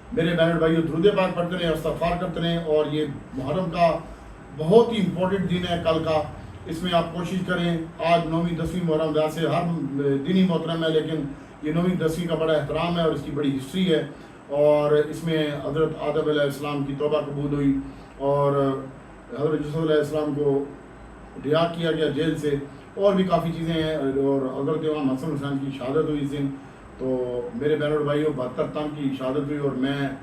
मेरे बहन भाइयों दुरूद पाक पढ़ते रहें, इस्तग़फ़ार करते रहें। और ये मुहर्रम का बहुत ही इम्पोर्टेंट दिन है कल का। इसमें आप कोशिश करें, आज 9वीं 10वीं मुहर्रम, वैसे हर दिन ही मोहतरम है, लेकिन ये 9वीं 10वीं का बड़ा एहतराम है और इसकी बड़ी हिस्ट्री है। और इसमें हज़रत आदम अलैहिस्सलाम की तौबा कबूल हुई और हज़रत यूसुफ अलैहिस्सलाम को रिहा किया गया जेल से, और भी काफ़ी चीज़ें हैं। और हज़रत इमाम हसन हुसैन की शहादत हुई इस दिन। तो मेरे बहन और भाइयों 72 तन की शहादत हुई और मैं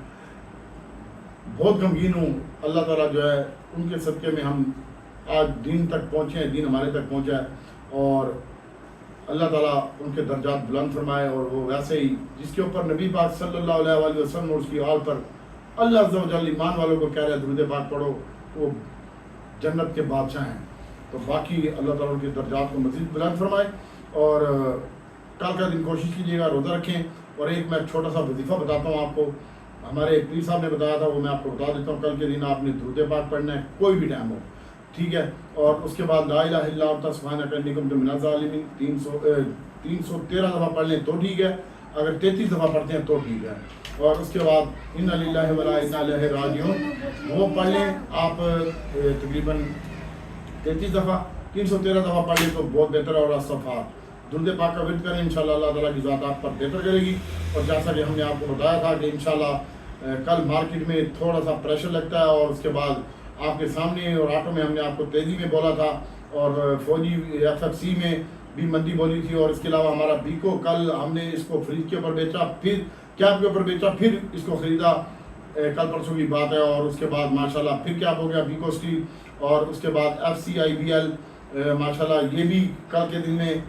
बहुत गमगीन हूँ। अल्लाह ताला जो है उनके सदक़े में हम आज दिन तक पहुँचे हैं, दिन हमारे तक पहुँचा है। और अल्लाह ताला उनके दर्जात बुलंद फरमाए। और वो वैसे ही जिसके ऊपर नबी पाक सल्लल्लाहु अलैहि वसल्लम और उसकी आल पर अल्लाह अज़्ज़ा व जल ईमान वालों को कह रहा है दुरूद पाक पढ़ो, वो जन्नत के बादशाह हैं। तो बाकी अल्लाह ताला उनके दर्जात को मज़ीद बुलंद फरमाए। और कल का दिन कोशिश कीजिएगा रोज़ा रखें। और एक मैं छोटा सा वजीफ़ा बताता हूँ आपको, हमारे पीर साहब ने बताया था, वो मैं आपको बता देता हूँ। कल के दिन आपने दुरूद पाक पढ़ना है, कोई भी टाइम हो, ठीक है। और उसके बाद ला इलाहा इल्ला अंता सुब्हानका इन्नी कुन्तु मिनज़ ज़ालिमीन 313 दफ़ा पढ़ लें तो ठीक है, अगर 33 दफ़ा पढ़ते हैं तो ठीक है। और उसके बाद इन्ना लिल्लाहि व इन्ना इलैहि राजिऊन वो पढ़ लें आप तकरीबन 33 दफ़ा, 313 दफ़ा पढ़ लें तो बहुत बेहतर है। और इस्तग़फ़ार दुरूद पाक का विर्द करें, इंशाअल्लाह अल्लाह ताला की ज़ात आप पर बेहतर करेगी। और जैसा कि हमने आपको बताया था कि इंशाअल्लाह कल मार्केट में थोड़ा सा प्रेशर लगता है। और उसके बाद आपके सामने और ऑटो में हमने आपको तेज़ी में बोला था, और फौजी FFC में भी मंदी बोली थी। और इसके अलावा हमारा बीको कल हमने इसको फ्रिज के ऊपर बेचा, फिर कैप के ऊपर बेचा, फिर इसको ख़रीदा, कल परसों की बात है। और उसके बाद माशाल्लाह फिर कैप हो गया बीको स्टील। और उसके बाद FCIBL माशाल्लाह ये भी कल के दिन में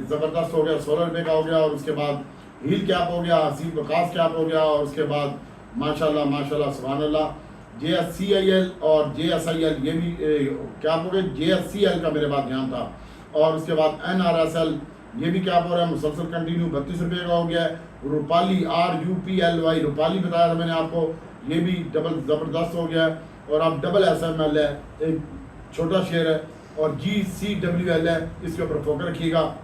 ज़बरदस्त हो गया, 16 रुपये का हो गया। और उसके बाद हील कैप हो गया, हसीब बकास कैप हो गया। और उसके बाद माशाल्लाह माशाल्लाह सुभानअल्लाह JSCIL और JSIL ये भी कैप हो गए। JSCL का मेरे पास ध्यान था। और उसके बाद NRSL ये भी कैप हो रहा है, मुसलसल कंटिन्यू 32 रुपये का हो गया है। रूपाली RUPLY रूपाली बताया था मैंने आपको, ये भी डबल ज़बरदस्त हो गया है। और अब डबल SML है, एक छोटा शेयर है। और GCWL है, इसके ऊपर फोकस रखिएगा,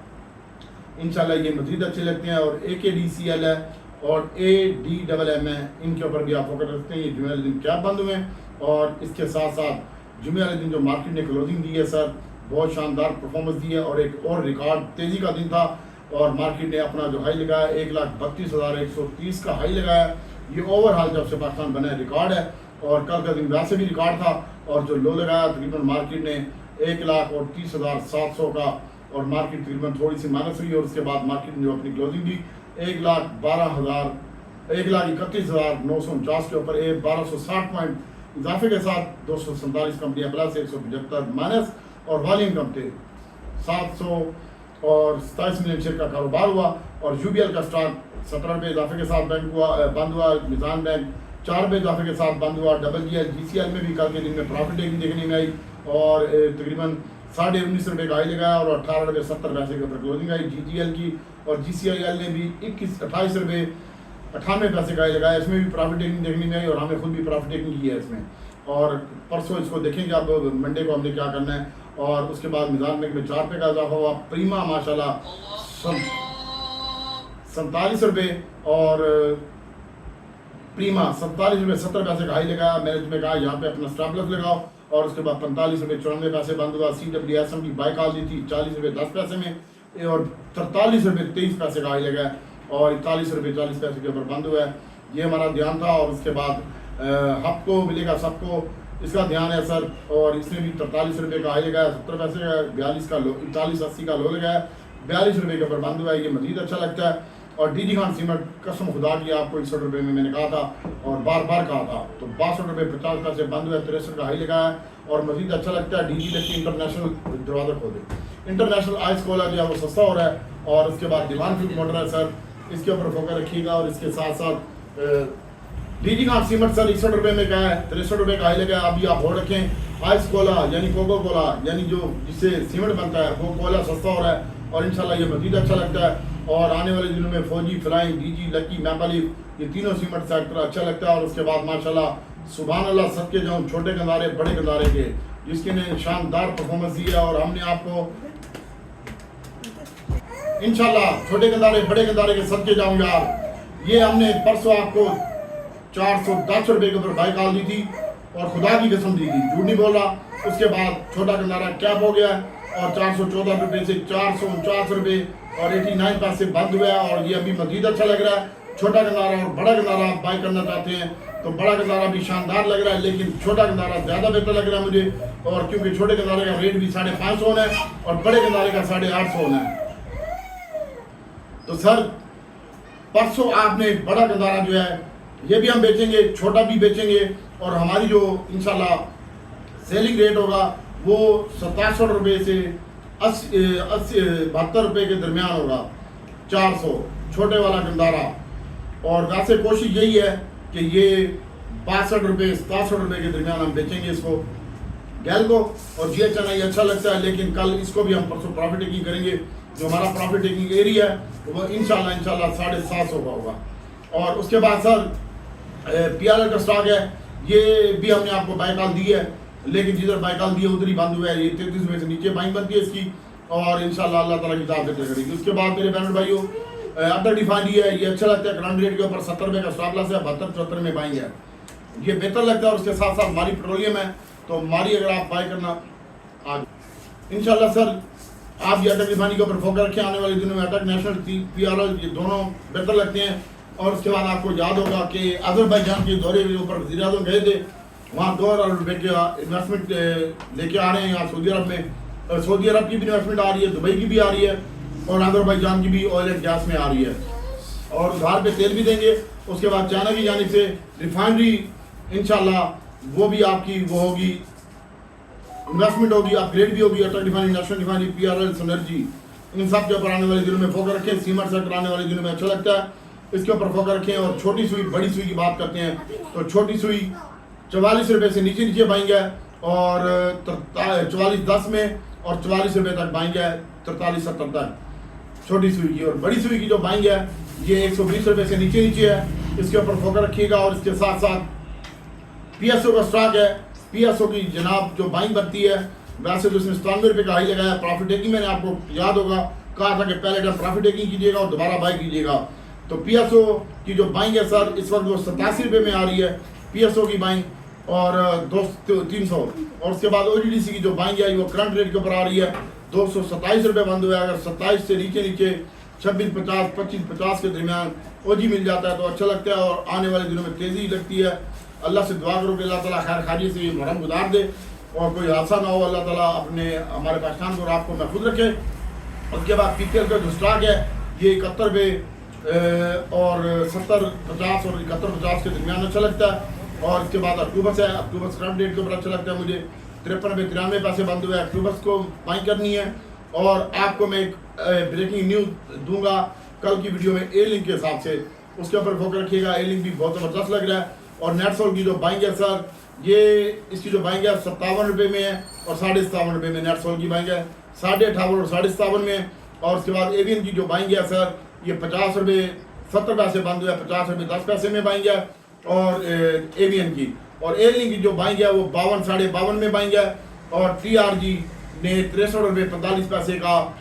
इंशाल्लाह ये मज़ीद अच्छे लगते हैं। और AKDCL है और ADMM है, इनके ऊपर भी आप फोकस रखते हैं। ये जुमे वाले दिन क्या बंद हुए हैं। और इसके साथ साथ जुमे वाले दिन जो मार्केट ने क्लोजिंग दी है सर, बहुत शानदार परफॉर्मेंस दी है। और एक और रिकॉर्ड तेज़ी का दिन था और मार्केट ने अपना जो हाई लगाया 1,32,130 का हाई लगाया। ये ओवरऑल जब से पाकिस्तान बना है रिकॉर्ड है। और कल का दिन वैसे भी रिकॉर्ड था। और जो लो लगाया तकरीबन मार्केट ने 1,30,700 का, और मार्केट तकरीबन थोड़ी सी माइनस हुई। और उसके बाद मार्केट ने जो अपनी क्लोजिंग दी 1,31,949 के ऊपर 1260 पॉइंट इजाफे के साथ 247 कंपनियां प्लस, 175 माइनस। और वॉल्यूम कम थे, 727 मिलियन शेयर का कारोबार हुआ। और UBL का स्टॉक 17 रुपये इजाफे के साथ बंद हुआ। निज़ाम बैंक 4 रुपये इजाफे के साथ बंद हुआ। WGL GCL में भी कल के दिन में प्रॉफिट टेकिंग देखने में आई और तकरीबन 19.5 रुपये का हाई लगाया और 18 रुपये 70 पैसे के ऊपर क्लोजिंग आई GGL की। और GCIL ने भी 28 रुपये 98 पैसे का हाई लगाया, इसमें भी प्रॉफिट टेकिंग देखने में आई और हमने खुद भी प्रॉफिट टेकिंग की है इसमें। और परसों इसको देखेंगे, अब मंडे को हमने क्या करना है। और उसके बाद निज़ाम बैंक में 4 रुपये का इजाफा हुआ। प्रीमा माशाल्लाह 47 रुपये और प्रीमा 47 रुपये 70 पैसे का हाई लगाया। मैंने तुम्हें कहा यहाँ पे अपना स्टॉप लॉस लगाओ। और उसके बाद 45 रुपये 94 पैसे बंद हुआ। CWSM की बाई कॉल दी थी 40 रुपये 10 पैसे में और 43 रुपये 23 पैसे का हाई लगाया और 41 रुपये 40 पैसे के ऊपर बंद हुआ है। ये हमारा ध्यान था। और उसके बाद हफ्को मिलेगा सबको, इसका ध्यान है सर। और इसने भी 43 रुपये का हाई लगाया, 70 पैसे का 42 का लो, 41.80 का लो लगाया, 42 रुपये के ऊपर बंद हुआ है। ये मजीद अच्छा लगता है। और DG खान सीमेंट कसम खुदा की आपको 61 रुपये में मैंने कहा था और बार बार कहा था, तो 62 रुपये 50 पैसे बंद हुआ, 63 का हाई लगाया और मजीद अच्छा लगता है। DG लगती इंटरनेशनल दरवाज़ा खोले, इंटरनेशनल आइस कोला जो है वो सस्ता हो रहा है। और उसके बाद डिमांड फ्यूल मोटर है सर, इसके ऊपर फोकस रखिएगा। और इसके साथ साथ DG खान सीमेंट सर 61 रुपये में क्या है, 63 रुपये का हाई लगाया। अभी आप हो रखें आइस कोला यानी कोको कोला यानी जो जिससे सीमेंट बनता है वो कोला सस्ता हो रहा है और इंशाल्लाह ये मजीद अच्छा लगता है। और आने वाले दिनों में फौजी, फ्लाइंग, DG, लकी, मैपालिफ ये तीनों सीमेंट सेक्टर अच्छा लगता है। और उसके बाद माशाल्लाह सुभान अल्लाह सबके जाऊँ छोटे गंदारे बड़े गंदारे के जिसके ने शानदार परफॉर्मेंस दी है। और हमने आपको इंशाल्लाह छोटे गंदारे बड़े गंदारे के सदके जाऊं यार। ये हमने परसों आपको 410 रुपये के ऊपर बाइक आल दी थी और खुदा की कसम दी थी, झूठ नहीं बोल रहा। उसके बाद छोटा गंदारा कैप हो गया और 414 रुपये से 449 रुपये और 89 पैसे बंद हुआ है। और ये अभी मजीद अच्छा लग रहा है। छोटा गंदारा और बड़ा गंदारा आप बाई करना चाहते हैं तो बड़ा गंदारा भी शानदार लग रहा है, लेकिन छोटा गंदारा ज़्यादा बेहतर लग रहा है मुझे। और क्योंकि छोटे गंदारे का रेट भी 550 होना है और बड़े गंदारे का 850 होना है। तो सर परसों आपने बड़ा गंदारा जो है ये भी हम बेचेंगे, छोटा भी बेचेंगे और हमारी जो इंशाल्लाह सेलिंग रेट होगा वो 67 रुपये से 72 रुपये के दरमियान होगा। 400 छोटे वाला गंदारा। और वैसे कोशिश यही है कि ये 62 रुपये 67 रुपये के दरमियान हम बेचेंगे इसको गैल को। और ये चना ये अच्छा लगता है, लेकिन कल इसको भी हम परसों प्रॉफिट टेकिंग करेंगे। जो हमारा प्रॉफिट टेकिंग एरिया है वो इंशाल्लाह 750 का होगा। और उसके बाद सर PRL का स्टॉक है, ये भी हमने आपको बाइकाल दी है, लेकिन जिधर बाइकाल दी है उधर ही बंद हुआ है। ये 33 रुपये से नीचे बाइक बनती है इसकी और इंशाल्लाह अल्लाह ताला की दावत बेहतर करेगी। उसके बाद मेरे बहन भाइयों अदर डिफाइंड है, ये अच्छा लगता है। करंट रेट के ऊपर 70 रुपये का स्टॉप लॉस है, 72-74 में बाइंग है, ये बेहतर लगता है। और उसके साथ साथ हमारी पेट्रोलियम है, तो हमारी अगर आप बाई करना आज इंशाल्लाह सर आप ये अटक रिफाइनरी के ऊपर फोकस रखें। आने वाले दिनों में अटक नेशनल PRL ये दोनों बेहतर लगते हैं। और उसके बाद आपको याद होगा कि अजरबैजान के दौरे के ऊपर वज़ीर आज़म गए थे, वहाँ 2 अरब रुपये का इन्वेस्टमेंट लेके आ रहे हैं यहाँ सऊदी अरब में। सऊदी अरब की भी इन्वेस्टमेंट आ रही है, दुबई की भी आ रही है और अजरबैजान की भी ऑयल एंड गैस में आ रही है। और उधार पे तेल भी देंगे। उसके बाद चाइना की जानिब से रिफाइनरी इंशाल्लाह वो भी आपकी वो होगी, इन्वेस्टमेंट होगी, अपग्रेड भी होगी। Attock refinery, national refinery, PRL, synergy, इन सब के ऊपर आने वाले दिनों में फोकस रखें। सीमेंट सेक्टर आने वाले दिनों में अच्छा लगता है, इसके ऊपर फोकस रखें। और छोटी सुई बड़ी सुई की बात करते हैं तो छोटी सुई 44 रुपये से नीचे बाएंगे और 44.10 में और 44 रुपये तक बाएंगे 43.70 तक छोटी सुई की। और बड़ी सुई की जो बाएंगे ये 120 रुपये से नीचे है, इसके ऊपर फोकस रखिएगा। और इसके साथ साथ PSO का स्टॉक है, PSO की जनाब जो बाइंग बनती है, वैसे तो इसने 97 रुपये का हाई लगाया। प्रॉफिट टेकिंग मैंने आपको याद होगा कहा था कि पहले टाइम प्रॉफिट टेकिंग कीजिएगा और दोबारा बाई कीजिएगा। तो PSO की जो बाइंग है सर इस वक्त वो 87 रुपये में आ रही है PSO की बाइंग और 300। और उसके बाद OGDC की जो बाइंग है वो करंट रेट के ऊपर आ रही है 227 रुपये बंद हुआ है। अगर 27 से नीचे 26.50 25.50 के दरमियान OG मिल जाता है तो अच्छा लगता है और आने वाले दिनों में तेज़ी लगती है। अल्लाह से दुआ करो कि अल्लाह ताला खैर खाजी से मुहर्रम गुजार दे और कोई हादसा ना हो। अल्लाह ताला अपने हमारे पाकिस्तान को और आपको महफूज रखे। उसके बाद PKL का जो स्टॉक है ये 71 रुपये और 70-50 और 71-50 के दरमियान अच्छा लगता है। और इसके बाद अक्टूबस है, अक्टूबस करंट रेट के ऊपर अच्छा लगता है मुझे। 53-93 पैसे बंद हुए, अक्टूबस को बाई करनी है। और आपको मैं एक ब्रेकिंग न्यूज़ दूंगा कल की वीडियो में ए लिंक के हिसाब से, उसके ऊपर फोकस रखिएगा। ए लिंक भी बहुत ज़बरदस्त लग रहा है। और नेटसोल की जो बाइंग है सर ये इसकी जो बाइंग है 57 रुपये में है और 57.5 रुपये में नेटसोल की बाइंग है, 58.5 और 57.5 में। और उसके बाद एवियन की जो बाइंग है सर ये 50 रुपये 70 पैसे बंद हुआ है, 50 रुपये 10 पैसे में बाइंग है। और एवियन की और एयरलिंक की जो बाइंग है वो 52 52.5 में बाइंग है। और TRG ने 63 रुपये 45 पैसे का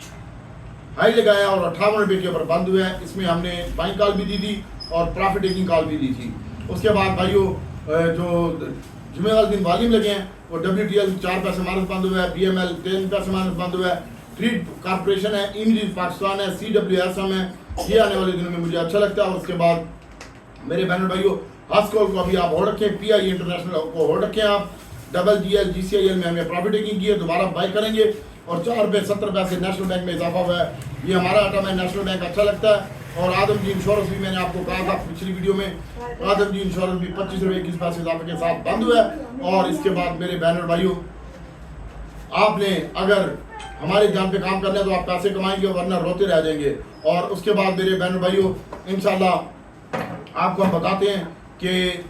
हाई लगाया और 58 रुपये के ऊपर बंद हुआ है। इसमें हमने बाइंग कॉल भी दी थी और प्रॉफिट टेकिंग कॉल भी दी थी। उसके बाद भाइयों जो जुमे वाले दिन वाल्यूम लगे हैं वो WTL 4 पैसे माइनस बंद हुआ है, BML 3 पैसे माइनस बंद हुआ है, ट्रीड कॉर्पोरेशन है, इमरीज पाकिस्तान है, CWSM है, ये आने वाले दिनों में मुझे अच्छा लगता है। और उसके बाद मेरे बहन भाइयों हास्कोल को अभी आप होल्ड रखें, PI इंटरनेशनल को होल्ड रखें आप। GGL GCIL में हमें प्रॉफिट टेकिंग की है, दोबारा बाई करेंगे। और 4 रुपये 70 पैसे नेशनल बैंक में इजाफा हुआ है, ये हमारा आइटम है, नेशनल बैंक अच्छा लगता है। और आदमजी इंश्योरेंस भी मैंने आपको कहा था पिछली वीडियो में, आदमजी इंश्योरेंस भी 25 रुपये 21 पैसे इजाफे के साथ बंद हुआ है। और इसके बाद मेरे बहन भाइयों आपने अगर हमारे जान पे काम करना है तो आप पैसे कमाएंगे वरना रोते रह जाएंगे। और उसके बाद मेरे बहन भाइयों इंशाल्लाह आपको हम बताते हैं कि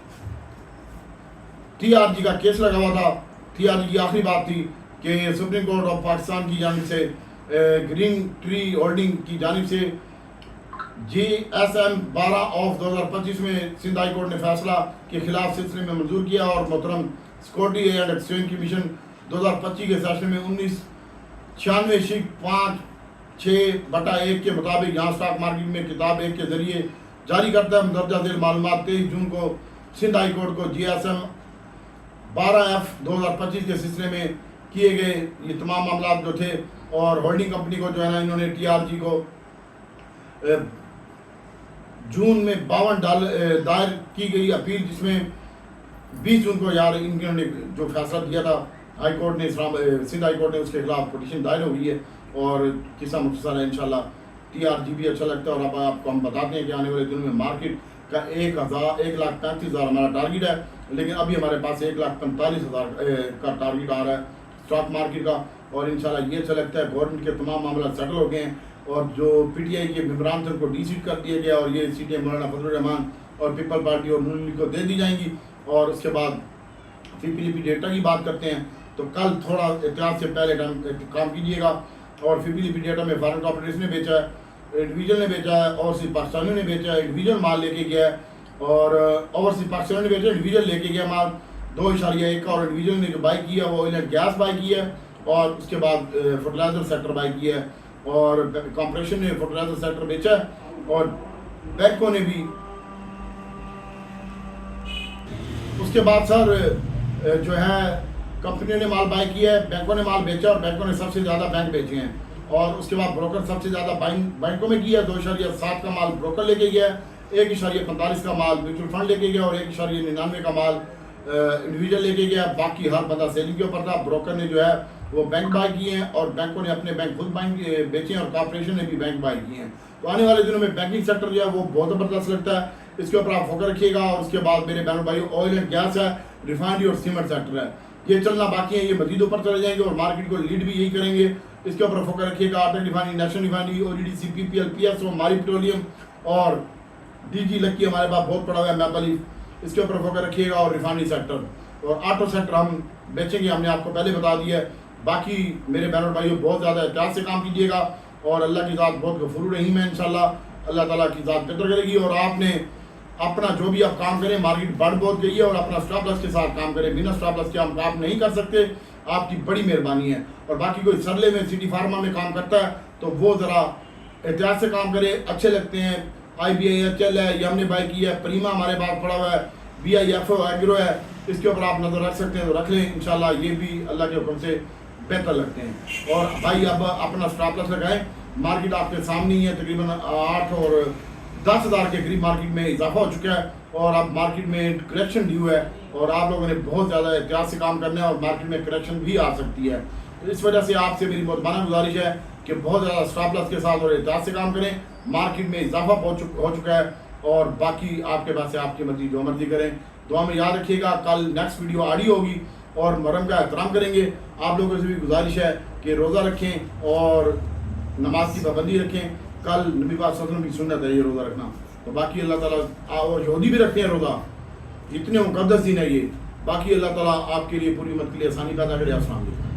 TRG का केस लगा हुआ था। TRG की आखिरी बात थी कि सुप्रीम कोर्ट ऑफ पाकिस्तान की जानिब से ग्रीन ट्री होल्डिंग की जानिब से GSM 12/2025 में सिंध हाई कोर्ट ने फैसला के खिलाफ सिलसिले में मंजूर किया। और मोहतरम सिक्योरिटी एंड एक्सचेंज कमीशन 2025 के सेशन में 1996/5 6/1 के मुताबिक यहाँ स्टॉक मार्केट में किताब 1 के जरिए जारी करता है। मुंदरजा झेल मालूमात 23 जून को सिंध हाई कोर्ट को GSM 12F 2025 के सिलसिले में किए गए ये तमाम मामला जो थे, और होल्डिंग कंपनी को जो है ना इन्होंने TRG को जून में $52 दायर की गई अपील, जिसमें 20 जून को यार इन्होंने जो फैसला दिया था हाई कोर्ट ने, सिंध हाई कोर्ट ने, उसके खिलाफ पिटीशन दायर हो गई है। और किस्सा मुख्तसर है, इंशाल्लाह TRG भी अच्छा लगता है। और अब आपको हम बताते हैं कि आने वाले दिनों में मार्केट का 1,35,000 हमारा टारगेट है, लेकिन अभी हमारे पास 1,45,000 का टारगेट आ रहा है स्टॉक मार्केट का। और इंशाल्लाह ये अच्छा लगता है। गवर्नमेंट के तमाम मामला सेटल हो गए हैं, और जो PTI के मेम्बरान थे उनको डीसीट कर दिया गया, और ये सीटें मौलाना फजलुर रहमान और पीपल पार्टी और नून लीग को दे दी जाएंगी। और उसके बाद FPLP डेटा की बात करते हैं तो कल थोड़ा एहतियात से पहले काम कीजिएगा। और FPLP डेटा में फॉरेन कॉर्पोरेशन ने बेचा है, इंडिविजुअल ने बेचा है, ओवरसीज पाकिस्तानियों ने बेचा है, इंडिविजुअल माल लेके गया है, और ओवरसीज पाकिस्तानियों ने बेचा, इंडिविजुअल लेके गया माल 2.1 का, और इंडिविजुअल ने जो बाई किया वो ऑयल एंड गैस बाई की है, और उसके बाद फर्टिलाइजर सेक्टर बाई किया है, और कॉर्पोरेशन ने फर्टिलाइजर सेक्टर बेचा है, और बैंकों ने भी। उसके बाद सर जो है कंपनियों ने माल बाई किया है, बैंकों ने माल बेचा, और बैंकों ने सबसे ज़्यादा बैंक बेचे हैं। और उसके बाद ब्रोकर सबसे ज़्यादा बैंकों में किया, 2.7 का माल ब्रोकर लेके गया, 1.45 का माल म्यूचुअल फंड लेके गया, और 1.99 का माल इंडिविजुअल लेके गया। बाकी हर बंदा सेलिंग के ऊपर था। ब्रोकर ने जो है वो बैंक बाई किए हैं, और बैंकों ने अपने बैंक खुद बैंक बेचे हैं, और कॉर्पोरेशन ने भी बैंक बाई किए हैं। तो आने वाले दिनों में बैंकिंग सेक्टर जो है वो बहुत ज़बरदस्त लगता है, इसके ऊपर आप फोकस रखिएगा। और उसके बाद मेरे बहनों भाई ऑयल एंड गैस है, रिफाइनरी और सीमेंट सेक्टर है, ये चलना बाकी है, ये मजीद ऊपर चले जाएंगे, और मार्केट को लीड भी यही करेंगे। इसके ऊपर फोकस रखिएगा। Arctic refinery, national refinery, OGDC, PPL, PSO, मारी पेट्रोलियम, और DG लक्की हमारे पास बहुत पड़ा हुआ है, मैपल लीफ, इसके ऊपर फोकस रखिएगा। और रिफाइनरी सेक्टर और ऑटो सेक्टर हम बेचेंगे, हमने आपको पहले बता दिया है। बाकी मेरे बहनों भाइयों बहुत ज़्यादा एहतियात से काम कीजिएगा, और अल्लाह की ज़ात बहुत गफूर रहीम है, इंशाल्लाह अल्लाह ताला की ज़ात बेहतर करेगी। और आपने अपना जो भी आप काम करें, मार्केट बढ़ बहुत गई है, और अपना स्टॉप लॉस के साथ काम करें, बिना स्टॉप लॉस के हम काम नहीं कर सकते, आपकी बड़ी मेहरबानी है। और बाकी कोई सरले में, सिटी फार्मा में काम करता है तो वो ज़रा एहतियात से काम करे, अच्छे लगते हैं। IBIHL है, ये हमने बाई की है, प्रीमा हमारे पास पड़ा हुआ है, BIFO एग्रो है, इसके ऊपर आप नज़र रख सकते हैं तो रख लें, इंशाल्लाह ये भी अल्लाह के हुक्म से बेहतर लगते हैं। और भाई अब अपना स्टॉप लॉस लगाएं, मार्केट आपके सामने ही है, तकरीबन 8 और 10 हज़ार के करीब मार्केट में इजाफा हो चुका है, और अब मार्केट में करेक्शन ड्यू है, और आप लोगों ने बहुत ज़्यादा एहतियात से काम करना है, और मार्केट में करेक्शन भी आ सकती है। तो इस वजह से आपसे मेरी मुतमाना गुजारिश है कि बहुत ज़्यादा स्टॉप लॉस के साथ और एहतियात से काम करें। मार्केट में इजाफा हो चुका है, और बाकी आपके पास से आपकी मर्जी जो मर्जी करें। दुआ में याद रखिएगा, कल नेक्स्ट वीडियो ऑडियो होगी, और मुहर्रम का एहतराम करेंगे। आप लोगों से भी गुजारिश है कि रोज़ा रखें और नमाज की पाबंदी रखें। कल नबी पाक सल्लल्लाहु अलैहि वसल्लम की सुन्नत है ये रोज़ा रखना। तो बाकी अल्लाह ताला, और यहूदी भी रखते हैं रोज़ा, इतने मुक़द्दस दिन है ये। बाकी अल्लाह ताला आपके लिए पूरी उम्मत के लिए आसानी पैदा करे। अस्सलाम वालेकुम।